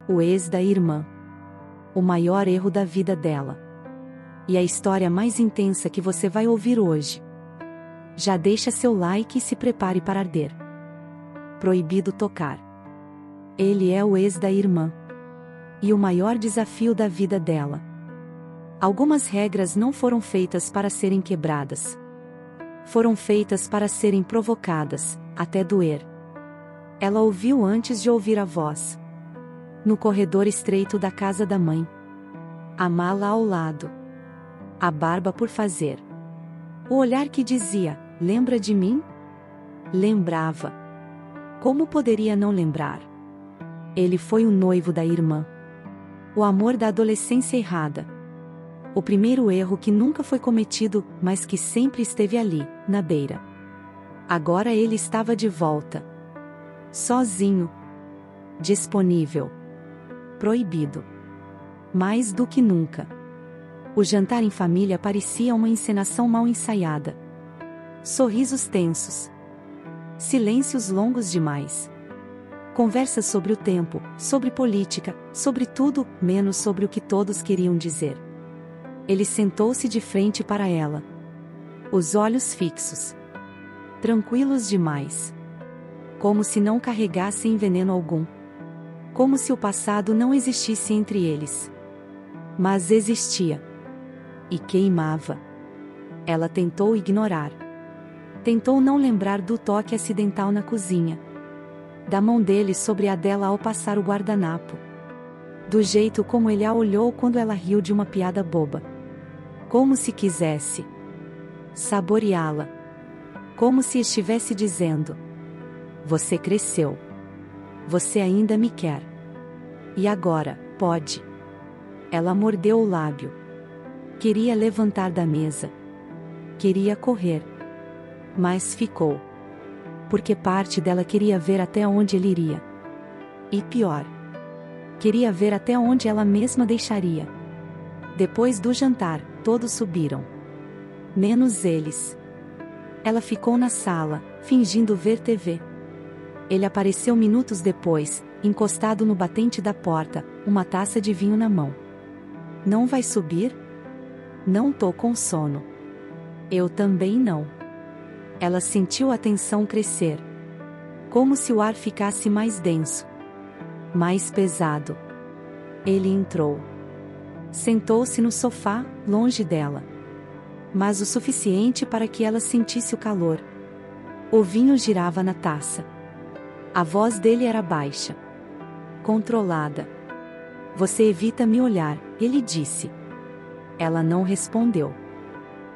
O ex da irmã. O maior erro da vida dela. E a história mais intensa que você vai ouvir hoje. Já deixa seu like e se prepare para arder. Proibido tocar. Ele é o ex da irmã. E o maior desafio da vida dela. Algumas regras não foram feitas para serem quebradas. Foram feitas para serem provocadas, até doer. Ela ouviu antes de ouvir a voz. No corredor estreito da casa da mãe. A mala ao lado. A barba por fazer. O olhar que dizia: lembra de mim? Lembrava. Como poderia não lembrar? Ele foi o noivo da irmã. O amor da adolescência errada. O primeiro erro que nunca foi cometido, mas que sempre esteve ali, na beira. Agora ele estava de volta. Sozinho. Disponível. Proibido. Mais do que nunca. O jantar em família parecia uma encenação mal ensaiada. Sorrisos tensos. Silêncios longos demais. Conversas sobre o tempo, sobre política, sobre tudo, menos sobre o que todos queriam dizer. Ele sentou-se de frente para ela. Os olhos fixos. Tranquilos demais. Como se não carregassem veneno algum. Como se o passado não existisse entre eles. Mas existia. E queimava. Ela tentou ignorar. Tentou não lembrar do toque acidental na cozinha. Da mão dele sobre a dela ao passar o guardanapo. Do jeito como ele a olhou quando ela riu de uma piada boba. Como se quisesse saboreá-la. Como se estivesse dizendo: você cresceu. Você ainda me quer. E agora, pode. Ela mordeu o lábio. Queria levantar da mesa. Queria correr. Mas ficou. Porque parte dela queria ver até onde ele iria. E pior. Queria ver até onde ela mesma deixaria. Depois do jantar, todos subiram. Menos eles. Ela ficou na sala, fingindo ver TV. Ele apareceu minutos depois, encostado no batente da porta, uma taça de vinho na mão. Não vai subir? Não tô com sono. Eu também não. Ela sentiu a tensão crescer. Como se o ar ficasse mais denso. Mais pesado. Ele entrou. Sentou-se no sofá, longe dela. Mas o suficiente para que ela sentisse o calor. O vinho girava na taça. A voz dele era baixa. Controlada. Você evita me olhar, ele disse. Ela não respondeu.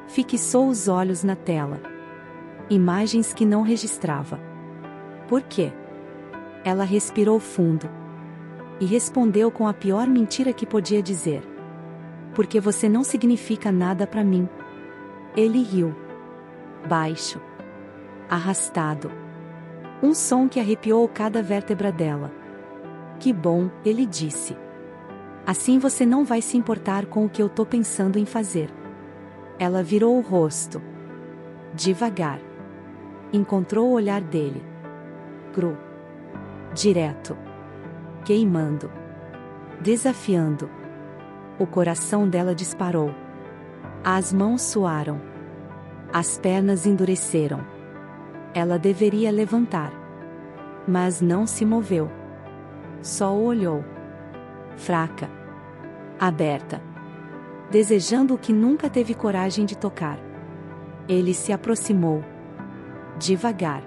Fixou os olhos na tela. Imagens que não registrava. Por quê? Ela respirou fundo. E respondeu com a pior mentira que podia dizer. Porque você não significa nada para mim. Ele riu. Baixo. Arrastado. Um som que arrepiou cada vértebra dela. Que bom, ele disse. Assim você não vai se importar com o que eu tô pensando em fazer. Ela virou o rosto. Devagar. Encontrou o olhar dele. Cru. Direto. Queimando. Desafiando. O coração dela disparou. As mãos suaram. As pernas endureceram. Ela deveria levantar. Mas não se moveu. Só o olhou. Fraca. Aberta. Desejando o que nunca teve coragem de tocar. Ele se aproximou. Devagar.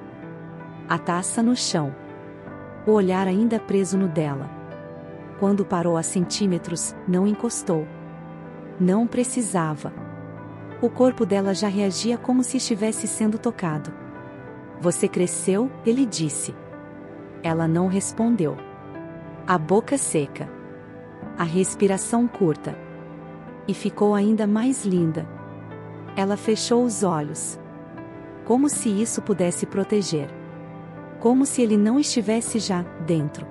A taça no chão. O olhar ainda preso no dela. Quando parou a centímetros, não encostou. Não precisava. O corpo dela já reagia como se estivesse sendo tocado. Você cresceu, ele disse. Ela não respondeu. A boca seca. A respiração curta. E ficou ainda mais linda. Ela fechou os olhos. Como se isso pudesse proteger. Como se ele não estivesse já dentro.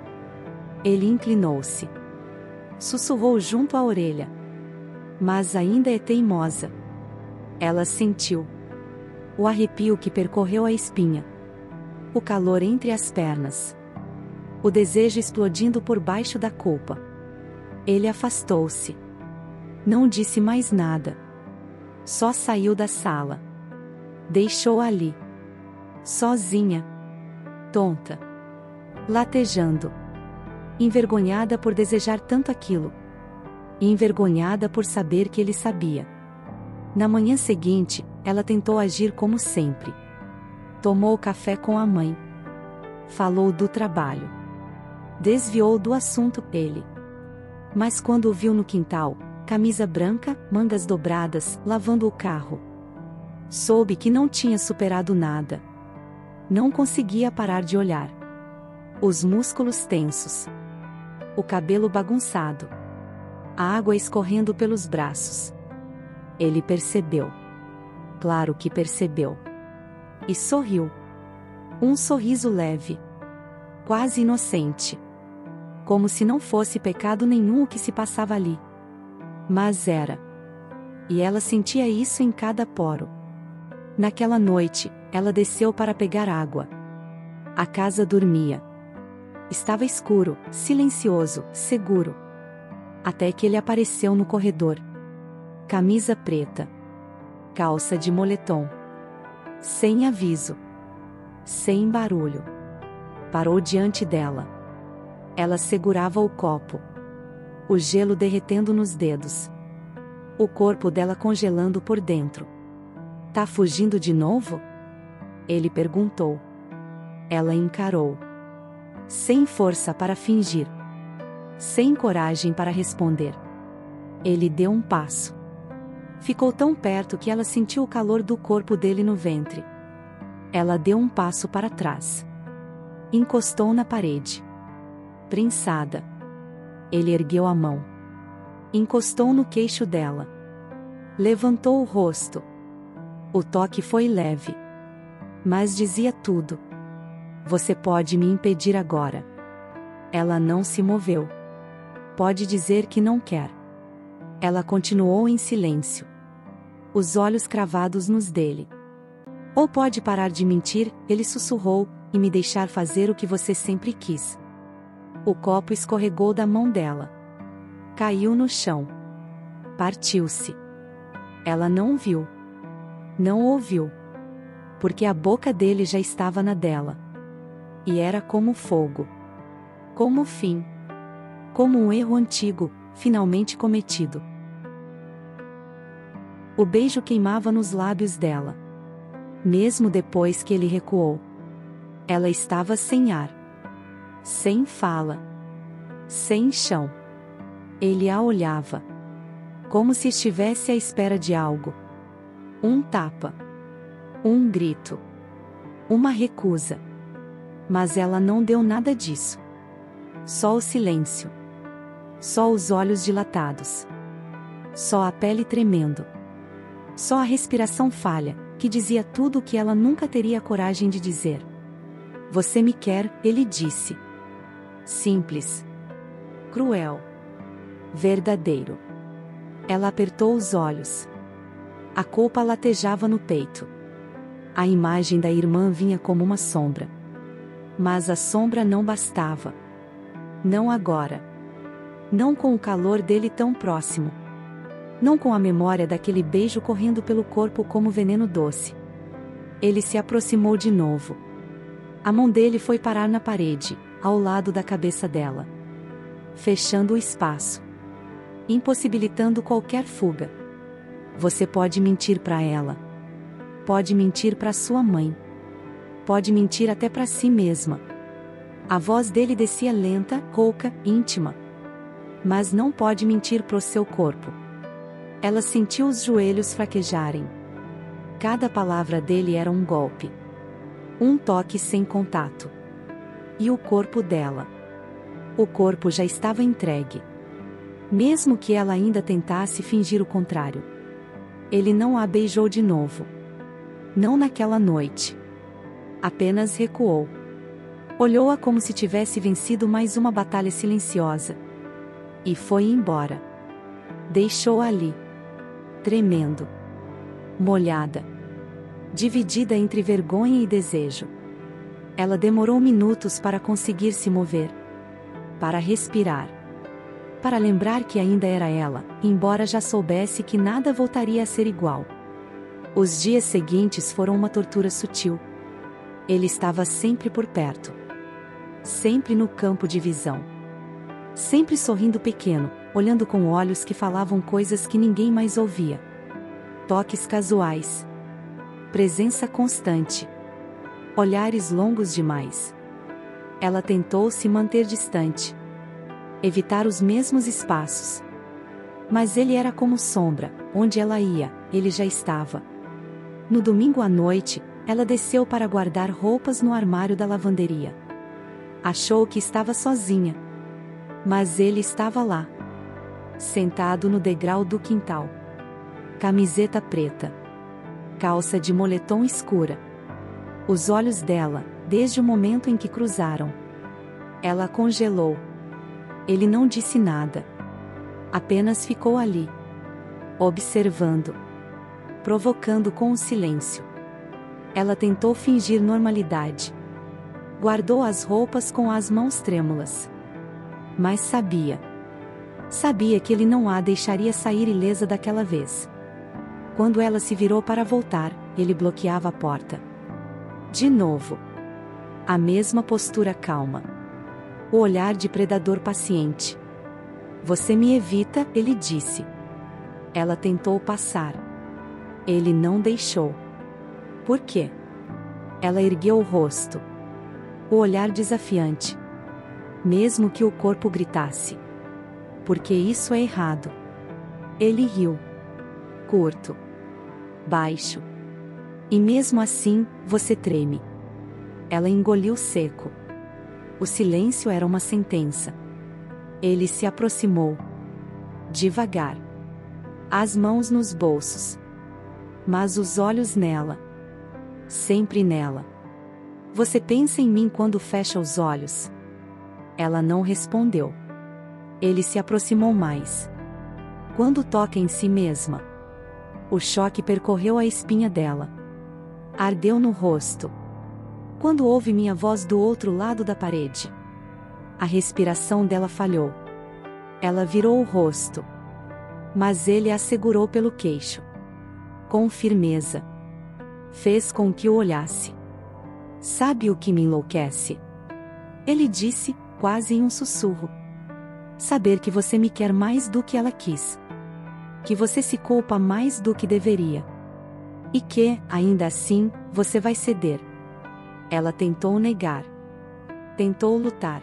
Ele inclinou-se. Sussurrou junto à orelha. Mas ainda é teimosa. Ela sentiu. O arrepio que percorreu a espinha. O calor entre as pernas. o desejo explodindo por baixo da culpa. Ele afastou-se. Não disse mais nada. Só saiu da sala. Deixou-a ali. Sozinha. Tonta. Latejando. Envergonhada por desejar tanto aquilo. E envergonhada por saber que ele sabia. Na manhã seguinte, ela tentou agir como sempre. Tomou café com a mãe. Falou do trabalho. Desviou do assunto ele. Mas quando o viu no quintal, camisa branca, mangas dobradas, lavando o carro, soube que não tinha superado nada. Não conseguia parar de olhar. Os músculos tensos. O cabelo bagunçado. A água escorrendo pelos braços. Ele percebeu. Claro que percebeu. E sorriu. Um sorriso leve. Quase inocente. Como se não fosse pecado nenhum o que se passava ali. Mas era. E ela sentia isso em cada poro. Naquela noite, ela desceu para pegar água. A casa dormia. Estava escuro, silencioso, seguro. Até que ele apareceu no corredor. Camisa preta. Calça de moletom. Sem aviso. Sem barulho. Parou diante dela. Ela segurava o copo. O gelo derretendo nos dedos. O corpo dela congelando por dentro. Tá fugindo de novo? Ele perguntou. Ela encarou. Sem força para fingir. Sem coragem para responder. Ele deu um passo. Ficou tão perto que ela sentiu o calor do corpo dele no ventre. Ela deu um passo para trás. Encostou na parede. Prensada. Ele ergueu a mão. Encostou no queixo dela. Levantou o rosto. O toque foi leve. Mas dizia tudo. Você pode me impedir agora. Ela não se moveu. Pode dizer que não quer. Ela continuou em silêncio. Os olhos cravados nos dele. Ou pode parar de mentir, ele sussurrou, e me deixar fazer o que você sempre quis. O copo escorregou da mão dela. Caiu no chão. Partiu-se. Ela não viu. Não ouviu. Porque a boca dele já estava na dela. E era como fogo. Como o fim. Como um erro antigo, finalmente cometido. O beijo queimava nos lábios dela. Mesmo depois que ele recuou. Ela estava sem ar. Sem fala. Sem chão. Ele a olhava. Como se estivesse à espera de algo. Um tapa. Um grito. Uma recusa. Mas ela não deu nada disso. Só o silêncio. Só os olhos dilatados. Só a pele tremendo. Só a respiração falha, que dizia tudo o que ela nunca teria coragem de dizer. Você me quer, ele disse. Simples. Cruel. Verdadeiro. Ela apertou os olhos. A culpa latejava no peito. A imagem da irmã vinha como uma sombra. Mas a sombra não bastava. Não agora. Não com o calor dele tão próximo. Não com a memória daquele beijo correndo pelo corpo como veneno doce. Ele se aproximou de novo. A mão dele foi parar na parede, ao lado da cabeça dela. Fechando o espaço. Impossibilitando qualquer fuga. Você pode mentir para ela. Pode mentir para sua mãe. Pode mentir até para si mesma. A voz dele descia lenta, rouca, íntima. Mas não pode mentir pro seu corpo. Ela sentiu os joelhos fraquejarem. Cada palavra dele era um golpe. Um toque sem contato. E o corpo dela. O corpo já estava entregue. Mesmo que ela ainda tentasse fingir o contrário. Ele não a beijou de novo. Não naquela noite. Apenas recuou. Olhou-a como se tivesse vencido mais uma batalha silenciosa. E foi embora. Deixou-a ali. Tremendo. Molhada. Dividida entre vergonha e desejo. Ela demorou minutos para conseguir se mover. para respirar. Para lembrar que ainda era ela, embora já soubesse que nada voltaria a ser igual. Os dias seguintes foram uma tortura sutil. Ele estava sempre por perto. Sempre no campo de visão. Sempre sorrindo pequeno, olhando com olhos que falavam coisas que ninguém mais ouvia. Toques casuais. Presença constante. Olhares longos demais. Ela tentou se manter distante. Evitar os mesmos espaços. Mas ele era como sombra, onde ela ia, ele já estava. No domingo à noite, ela desceu para guardar roupas no armário da lavanderia. Achou que estava sozinha. Mas ele estava lá. Sentado no degrau do quintal. Camiseta preta. Calça de moletom escura. Os olhos dela, desde o momento em que cruzaram. Ela congelou. Ele não disse nada. Apenas ficou ali. Observando. Provocando com o silêncio. Ela tentou fingir normalidade. Guardou as roupas com as mãos trêmulas. Mas sabia. Sabia que ele não a deixaria sair ilesa daquela vez. Quando ela se virou para voltar, ele bloqueava a porta. De novo. A mesma postura calma. O olhar de predador paciente. Você me evita, ele disse. Ela tentou passar. Ele não deixou. Por quê? Ela ergueu o rosto. O olhar desafiante. Mesmo que o corpo gritasse. Porque isso é errado. Ele riu. Curto. Baixo. E mesmo assim, você treme. Ela engoliu seco. O silêncio era uma sentença. Ele se aproximou. Devagar. As mãos nos bolsos. Mas os olhos nela. Sempre nela. Você pensa em mim quando fecha os olhos? Ela não respondeu. Ele se aproximou mais. Quando toca em si mesma. O choque percorreu a espinha dela. Ardeu no rosto. Quando ouve minha voz do outro lado da parede. A respiração dela falhou. Ela virou o rosto. Mas ele a segurou pelo queixo. Com firmeza. Fez com que o olhasse. Sabe o que me enlouquece? Ele disse, quase em um sussurro. Saber que você me quer mais do que ela quis. Que você se culpa mais do que deveria. E que, ainda assim, você vai ceder. Ela tentou negar. Tentou lutar.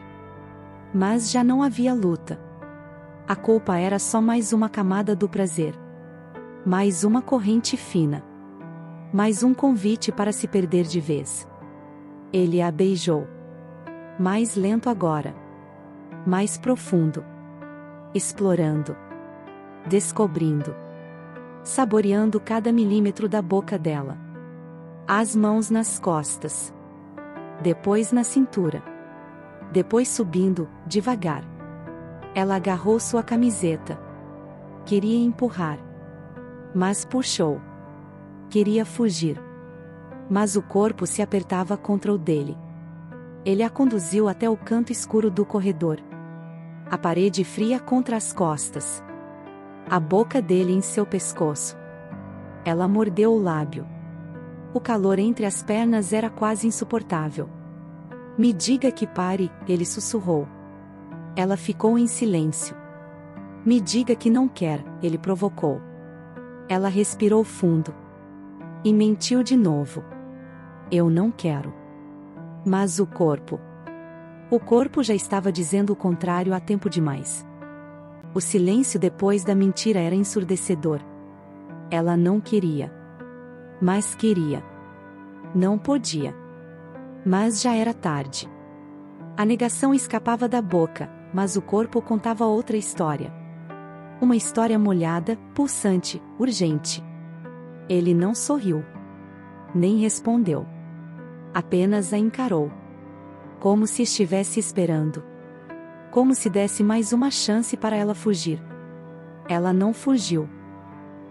Mas já não havia luta. A culpa era só mais uma camada do prazer. Mais uma corrente fina. Mais um convite para se perder de vez. Ele a beijou. Mais lento agora. Mais profundo. Explorando. Descobrindo. Saboreando cada milímetro da boca dela. As mãos nas costas. Depois na cintura. Depois subindo, devagar. Ela agarrou sua camiseta. Queria empurrar. Mas puxou. Queria fugir. Mas o corpo se apertava contra o dele. Ele a conduziu até o canto escuro do corredor. A parede fria contra as costas. A boca dele em seu pescoço. Ela mordeu o lábio. O calor entre as pernas era quase insuportável. Me diga que pare, ele sussurrou. Ela ficou em silêncio. Me diga que não quer, ele provocou. Ela respirou fundo. E mentiu de novo. Eu não quero. Mas o corpo. O corpo já estava dizendo o contrário há tempo demais. O silêncio depois da mentira era ensurdecedor. Ela não queria. Mas queria. Não podia. Mas já era tarde. A negação escapava da boca, mas o corpo contava outra história. Uma história molhada, pulsante, urgente. Ele não sorriu. Nem respondeu. Apenas a encarou. Como se estivesse esperando. Como se desse mais uma chance para ela fugir. Ela não fugiu.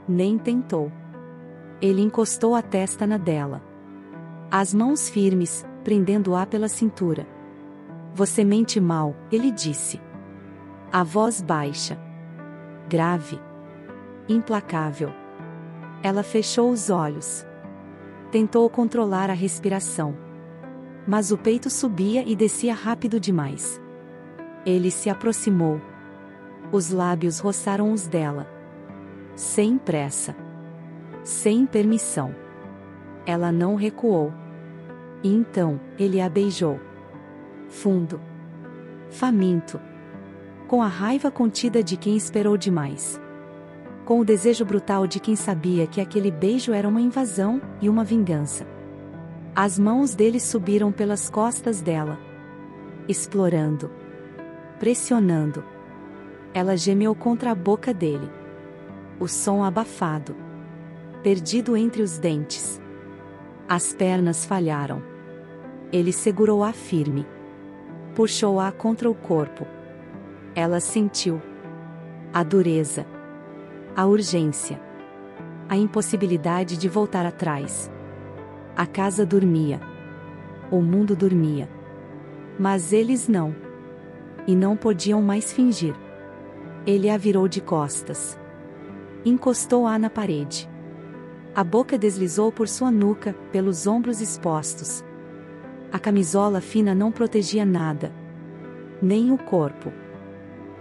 Nem tentou. Ele encostou a testa na dela. As mãos firmes, prendendo-a pela cintura. Você mente mal, ele disse. A voz baixa. Grave. Implacável. Ela fechou os olhos. Tentou controlar a respiração. Mas o peito subia e descia rápido demais. Ele se aproximou. Os lábios roçaram os dela. Sem pressa. Sem permissão. Ela não recuou. E então, ele a beijou. Fundo. Faminto. Com a raiva contida de quem esperou demais. Com o desejo brutal de quem sabia que aquele beijo era uma invasão e uma vingança. As mãos dele subiram pelas costas dela. Explorando. Pressionando. Ela gemeu contra a boca dele. O som abafado. Perdido entre os dentes. As pernas falharam. Ele segurou-a firme. Puxou-a contra o corpo. Ela sentiu a dureza, a urgência, a impossibilidade de voltar atrás. A casa dormia. O mundo dormia. Mas eles não. E não podiam mais fingir. Ele a virou de costas. Encostou-a na parede. A boca deslizou por sua nuca, pelos ombros expostos. A camisola fina não protegia nada. Nem o corpo.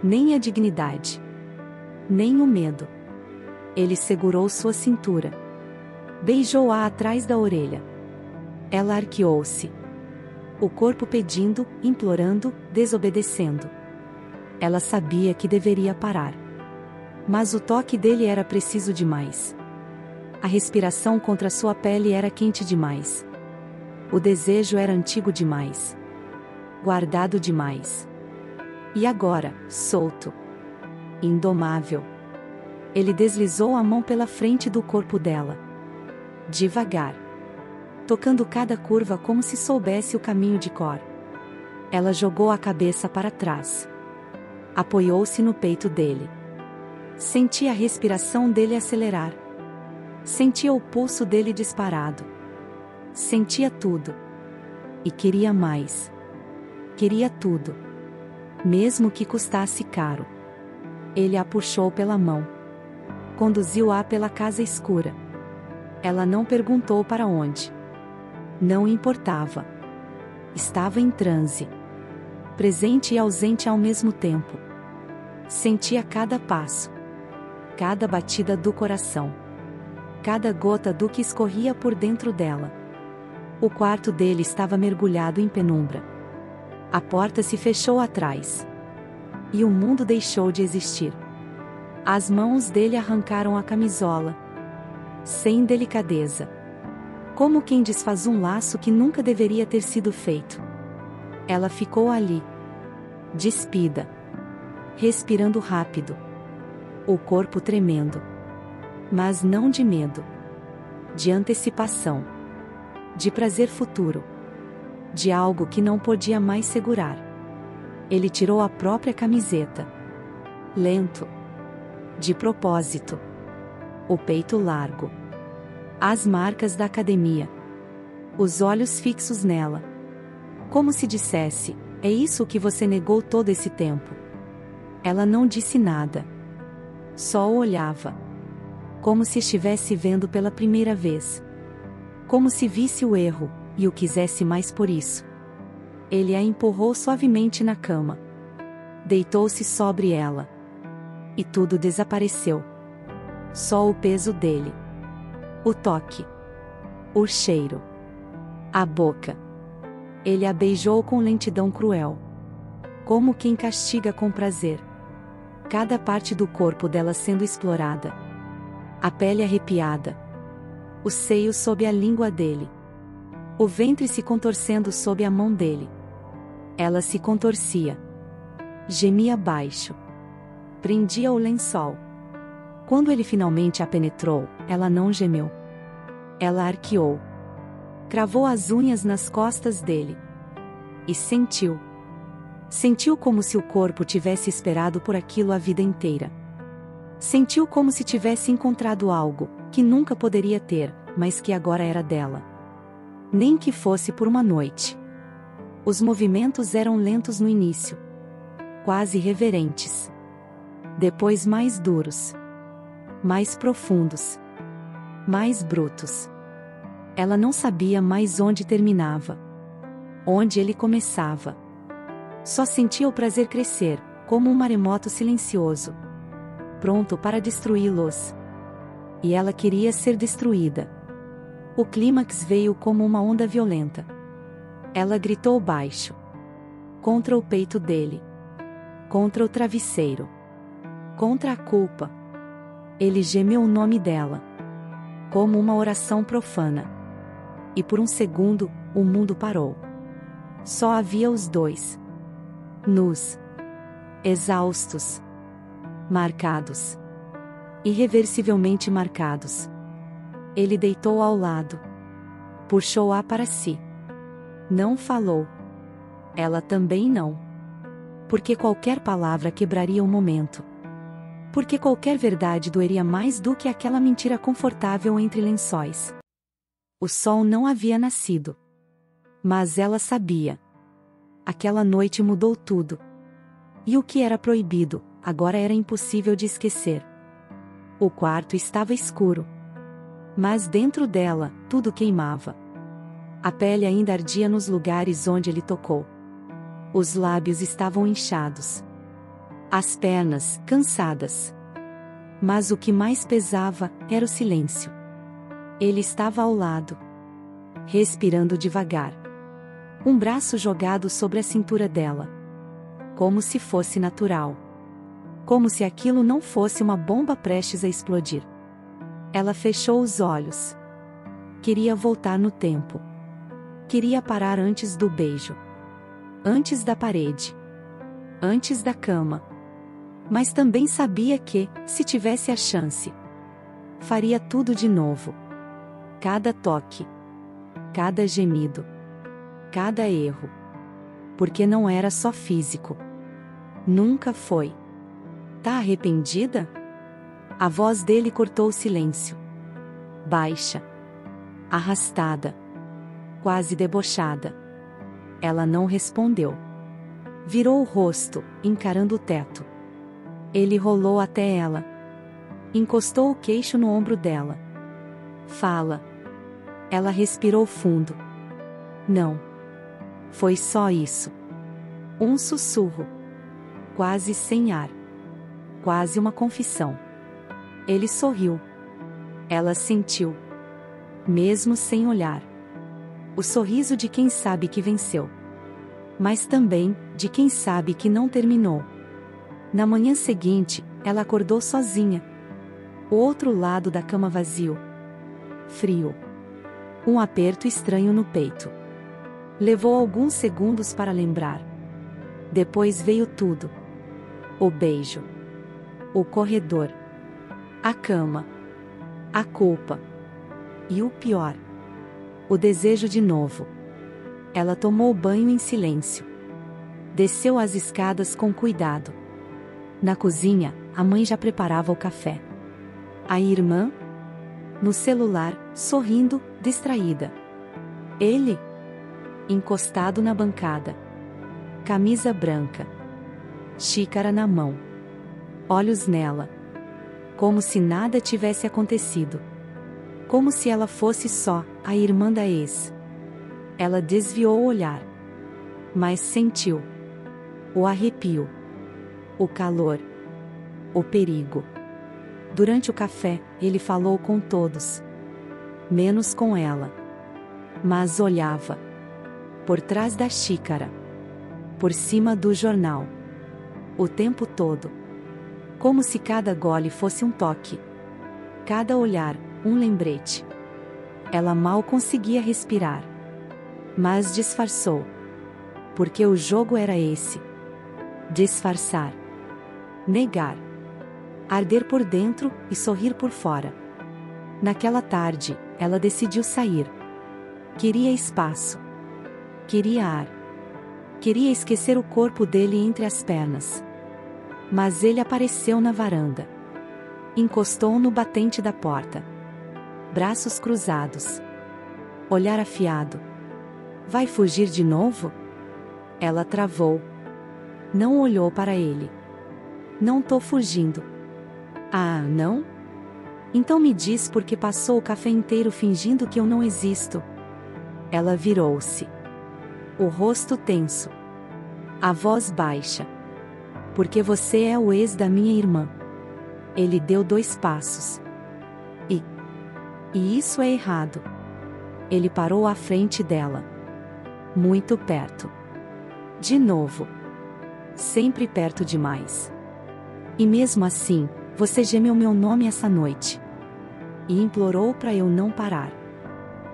Nem a dignidade. Nem o medo. Ele segurou sua cintura. Beijou-a atrás da orelha. Ela arqueou-se. O corpo pedindo, implorando, desobedecendo. Ela sabia que deveria parar. Mas o toque dele era preciso demais. A respiração contra sua pele era quente demais. O desejo era antigo demais. Guardado demais. E agora, solto. Indomável. Ele deslizou a mão pela frente do corpo dela. Devagar. Tocando cada curva como se soubesse o caminho de cor. Ela jogou a cabeça para trás. Apoiou-se no peito dele. Sentia a respiração dele acelerar. Sentia o pulso dele disparado. Sentia tudo. E queria mais. Queria tudo. Mesmo que custasse caro. Ele a puxou pela mão. Conduziu-a pela casa escura. Ela não perguntou para onde. Não importava. Estava em transe. Presente e ausente ao mesmo tempo. Sentia cada passo. Cada batida do coração. Cada gota do que escorria por dentro dela. O quarto dele estava mergulhado em penumbra. A porta se fechou atrás. E o mundo deixou de existir. As mãos dele arrancaram a camisola. Sem delicadeza. Como quem desfaz um laço que nunca deveria ter sido feito. Ela ficou ali. Despida. Respirando rápido. O corpo tremendo. Mas não de medo. De antecipação. De prazer futuro. De algo que não podia mais segurar. Ele tirou a própria camiseta. Lento. De propósito. O peito largo. As marcas da academia. Os olhos fixos nela. Como se dissesse, é isso que você negou todo esse tempo. Ela não disse nada. Só o olhava. Como se estivesse vendo pela primeira vez. Como se visse o erro, e o quisesse mais por isso. Ele a empurrou suavemente na cama. Deitou-se sobre ela. E tudo desapareceu. Só o peso dele. O toque. O cheiro. A boca. Ele a beijou com lentidão cruel. Como quem castiga com prazer. Cada parte do corpo dela sendo explorada. A pele arrepiada. Os seios sob a língua dele. O ventre se contorcendo sob a mão dele. Ela se contorcia. Gemia baixo. Prendia o lençol. Quando ele finalmente a penetrou, ela não gemeu. Ela arqueou. Cravou as unhas nas costas dele. E sentiu. Sentiu como se o corpo tivesse esperado por aquilo a vida inteira. Sentiu como se tivesse encontrado algo, que nunca poderia ter, mas que agora era dela. Nem que fosse por uma noite. Os movimentos eram lentos no início, quase reverentes. Depois mais duros, mais profundos, mais brutos. Ela não sabia mais onde terminava, onde ele começava. Só sentia o prazer crescer, como um maremoto silencioso, pronto para destruí-los. E ela queria ser destruída. O clímax veio como uma onda violenta. Ela gritou baixo, contra o peito dele, contra o travesseiro, contra a culpa. Ele gemeu o nome dela, como uma oração profana. E por um segundo, o mundo parou. Só havia os dois, nus, exaustos, marcados, irreversivelmente marcados. Ele deitou ao lado, puxou-a para si. Não falou. Ela também não. Porque qualquer palavra quebraria o momento. Porque qualquer verdade doeria mais do que aquela mentira confortável entre lençóis. O sol não havia nascido. Mas ela sabia. Aquela noite mudou tudo. E o que era proibido, agora era impossível de esquecer. O quarto estava escuro. Mas dentro dela, tudo queimava. A pele ainda ardia nos lugares onde ele tocou. Os lábios estavam inchados. As pernas, cansadas. Mas o que mais pesava, era o silêncio. Ele estava ao lado, respirando devagar. Um braço jogado sobre a cintura dela. Como se fosse natural. Como se aquilo não fosse uma bomba prestes a explodir. Ela fechou os olhos. Queria voltar no tempo. Queria parar antes do beijo. Antes da parede. Antes da cama. Mas também sabia que, se tivesse a chance, faria tudo de novo. Cada toque. Cada gemido. Cada erro. Porque não era só físico. Nunca foi. Tá arrependida? A voz dele cortou o silêncio. Baixa. Arrastada. Quase debochada. Ela não respondeu. Virou o rosto, encarando o teto. Ele rolou até ela. Encostou o queixo no ombro dela. Fala. Ela respirou fundo. Não. Foi só isso. Um sussurro. Quase sem ar. Quase uma confissão. Ele sorriu. Ela sentiu. Mesmo sem olhar. O sorriso de quem sabe que venceu. Mas também, de quem sabe que não terminou. Na manhã seguinte, ela acordou sozinha. O outro lado da cama vazio. Frio. Um aperto estranho no peito. Levou alguns segundos para lembrar. Depois veio tudo. O beijo. O corredor. A cama. A culpa. E o pior. O desejo de novo. Ela tomou banho em silêncio. Desceu as escadas com cuidado. Na cozinha, a mãe já preparava o café. A irmã? No celular, sorrindo, distraída. Ele? Encostado na bancada. Camisa branca. Xícara na mão. Olhos nela. Como se nada tivesse acontecido. Como se ela fosse só a irmã da ex. Ela desviou o olhar. Mas sentiu. O arrepio. O calor. O perigo. Durante o café, ele falou com todos. Menos com ela. Mas olhava. Por trás da xícara. Por cima do jornal. O tempo todo. Como se cada gole fosse um toque. Cada olhar, um lembrete. Ela mal conseguia respirar. Mas disfarçou. Porque o jogo era esse. Disfarçar. Negar. Arder por dentro e sorrir por fora. Naquela tarde, ela decidiu sair. Queria espaço. Queria ar. Queria esquecer o corpo dele entre as pernas. Mas ele apareceu na varanda. Encostou no batente da porta. Braços cruzados. Olhar afiado. Vai fugir de novo? Ela travou. Não olhou para ele. Não tô fugindo. Ah, não? Então me diz por que passou o café inteiro fingindo que eu não existo. Ela virou-se. O rosto tenso. A voz baixa. Porque você é o ex da minha irmã. Ele deu 2 passos. E isso é errado. Ele parou à frente dela. Muito perto. De novo. Sempre perto demais. E mesmo assim, você gemeu meu nome essa noite. E implorou para eu não parar.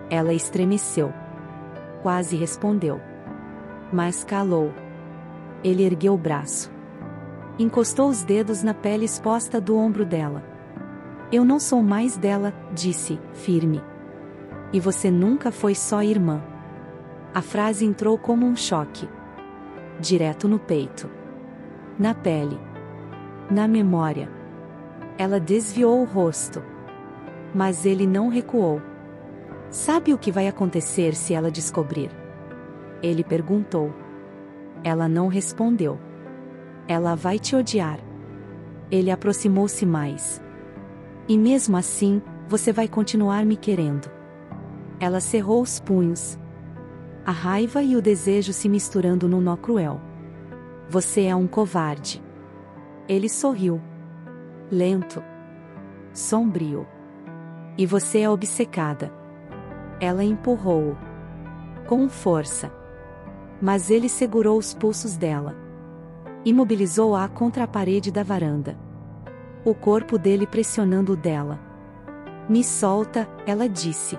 Ela estremeceu. Quase respondeu. Mas calou. Ele ergueu o braço. Encostou os dedos na pele exposta do ombro dela. Eu não sou mais dela, disse, firme. E você nunca foi só irmã. A frase entrou como um choque. Direto no peito. Na pele. Na memória. Ela desviou o rosto. Mas ele não recuou. Sabe o que vai acontecer se ela descobrir? Ele perguntou. Ela não respondeu. Ela vai te odiar. Ele aproximou-se mais. E mesmo assim, você vai continuar me querendo. Ela cerrou os punhos. A raiva e o desejo se misturando num nó cruel. Você é um covarde. Ele sorriu. Lento. Sombrio. E você é obcecada. Ela empurrou-o. Com força. Mas ele segurou os pulsos dela. Imobilizou-a contra a parede da varanda. O corpo dele pressionando o dela. Me solta, ela disse.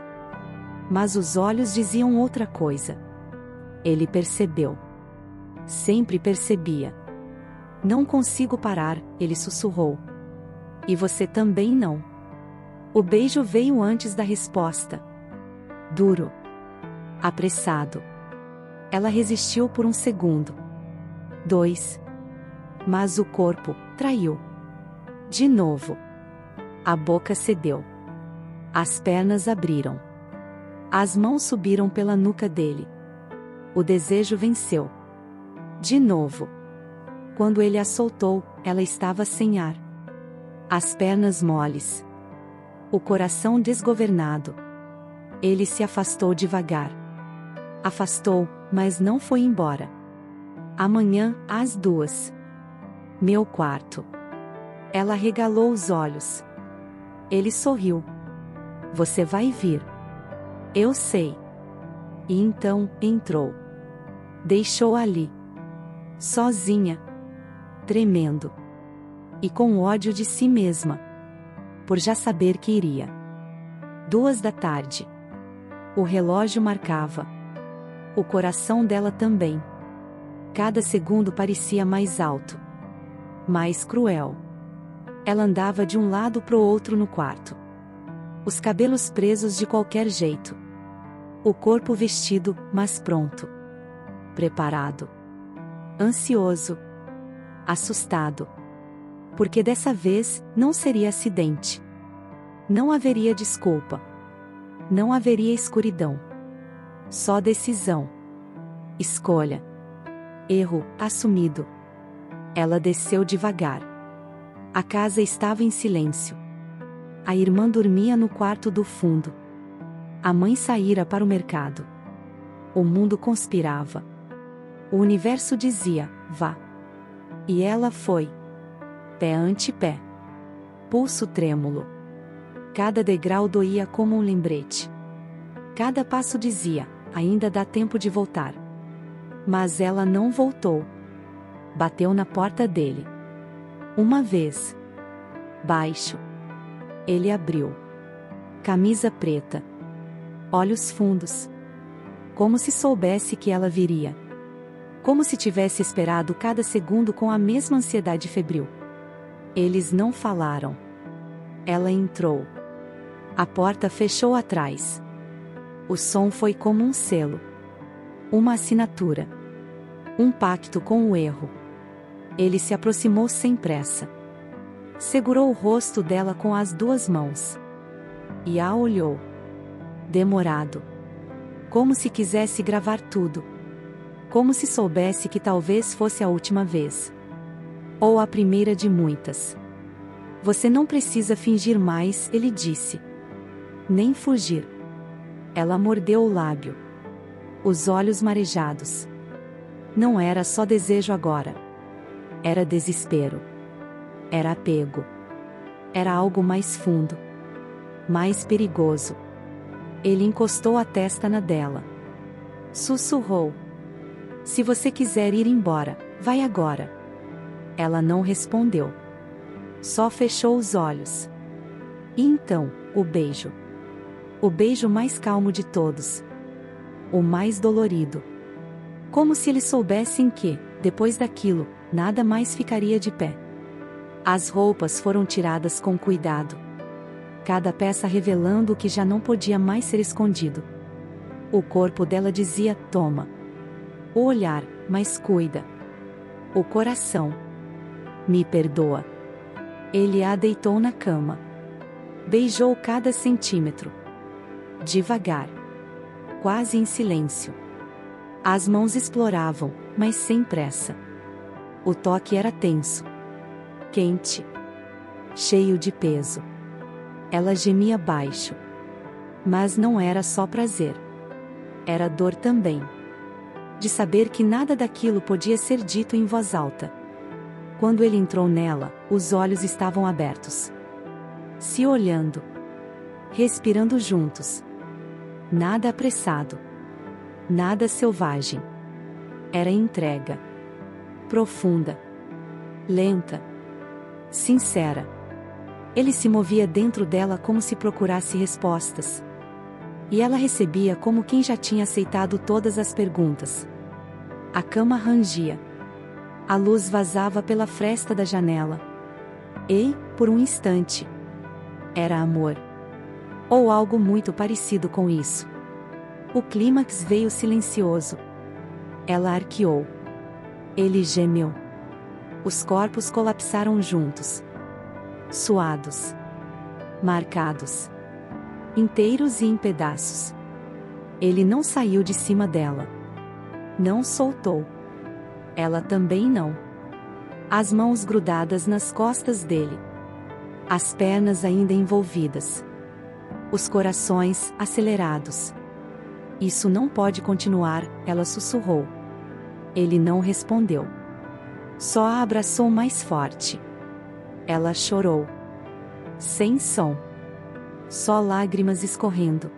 Mas os olhos diziam outra coisa. Ele percebeu. Sempre percebia. Não consigo parar, ele sussurrou. E você também não. O beijo veio antes da resposta. Duro. Apressado. Ela resistiu por 1 segundo. 2. Mas o corpo traiu. De novo. A boca cedeu. As pernas abriram. As mãos subiram pela nuca dele. O desejo venceu. De novo. Quando ele a soltou, ela estava sem ar. As pernas moles. O coração desgovernado. Ele se afastou devagar. Afastou, mas não foi embora. Amanhã, às 2. Meu quarto. Ela regalou os olhos. Ele sorriu. Você vai vir. Eu sei. E então, entrou. Deixou ali. Sozinha. Tremendo. E com ódio de si mesma. Por já saber que iria. 2 da tarde. O relógio marcava. O coração dela também. Cada segundo parecia mais alto. Mais cruel. Ela andava de um lado pro outro no quarto. Os cabelos presos de qualquer jeito. O corpo vestido, mas pronto. Preparado. Ansioso. Assustado. Porque dessa vez, não seria acidente. Não haveria desculpa. Não haveria escuridão. Só decisão. Escolha. Erro, assumido. Ela desceu devagar. A casa estava em silêncio. A irmã dormia no quarto do fundo. A mãe saíra para o mercado. O mundo conspirava. O universo dizia, vá. E ela foi. Pé ante pé. Pulso trêmulo. Cada degrau doía como um lembrete. Cada passo dizia, ainda dá tempo de voltar. Mas ela não voltou. Bateu na porta dele. Uma vez. Baixo. Ele abriu. Camisa preta. Olhos fundos. Como se soubesse que ela viria. Como se tivesse esperado cada segundo com a mesma ansiedade febril. Eles não falaram. Ela entrou. A porta fechou atrás. O som foi como um selo. Uma assinatura. Um pacto com o erro. Ele se aproximou sem pressa. Segurou o rosto dela com as 2 mãos. E a olhou. Demorado. Como se quisesse gravar tudo. como se soubesse que talvez fosse a última vez. Ou a primeira de muitas. Você não precisa fingir mais, ele disse. Nem fugir. Ela mordeu o lábio. Os olhos marejados. Não era só desejo agora. Era desespero. Era apego. Era algo mais fundo. Mais perigoso. Ele encostou a testa na dela. Sussurrou. Se você quiser ir embora, vai agora. Ela não respondeu. Só fechou os olhos. E então, o beijo. O beijo mais calmo de todos. O mais dolorido. Como se eles soubessem que, depois daquilo, nada mais ficaria de pé. As roupas foram tiradas com cuidado. Cada peça revelando o que já não podia mais ser escondido. O corpo dela dizia, toma. O olhar, mas cuida. O coração. Me perdoa. Ele a deitou na cama. Beijou cada centímetro. Devagar. Quase em silêncio. As mãos exploravam, mas sem pressa. O toque era tenso. Quente. Cheio de peso. Ela gemia baixo. Mas não era só prazer. Era dor também. De saber que nada daquilo podia ser dito em voz alta. Quando ele entrou nela, os olhos estavam abertos. Se olhando. Respirando juntos. Nada apressado. Nada selvagem. Era entrega. Profunda. Lenta. Sincera. Ele se movia dentro dela como se procurasse respostas. E ela recebia como quem já tinha aceitado todas as perguntas. A cama rangia. A luz vazava pela fresta da janela. E, por um instante, era amor. Ou algo muito parecido com isso. O clímax veio silencioso. Ela arqueou. Ele gemeu. Os corpos colapsaram juntos. Suados. Marcados. Inteiros e em pedaços. Ele não saiu de cima dela. Não soltou. Ela também não. As mãos grudadas nas costas dele. As pernas ainda envolvidas. Os corações acelerados. Isso não pode continuar, ela sussurrou. Ele não respondeu. Só a abraçou mais forte. Ela chorou. Sem som. Só lágrimas escorrendo.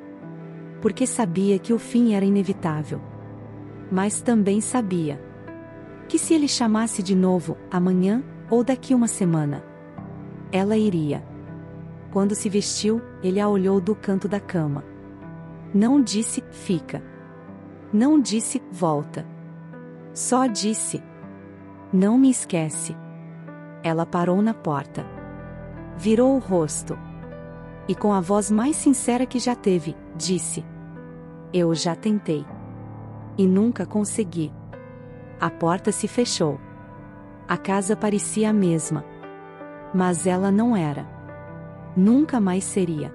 Porque sabia que o fim era inevitável. Mas também sabia que se ele chamasse de novo, amanhã, ou daqui uma semana, ela iria. Quando se vestiu, ele a olhou do canto da cama. Não disse, fica. Não disse, volta. Só disse, não me esquece. Ela parou na porta. Virou o rosto. E com a voz mais sincera que já teve, disse: eu já tentei. E nunca consegui. A porta se fechou. A casa parecia a mesma. Mas ela não era. Nunca mais seria.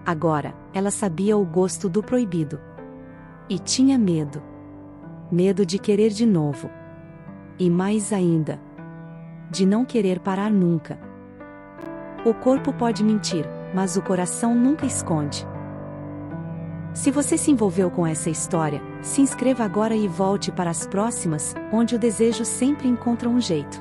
Agora, ela sabia o gosto do proibido. E tinha medo. Medo de querer de novo. E mais ainda, de não querer parar nunca. O corpo pode mentir, mas o coração nunca esconde. Se você se envolveu com essa história, se inscreva agora e volte para as próximas, onde o desejo sempre encontra um jeito.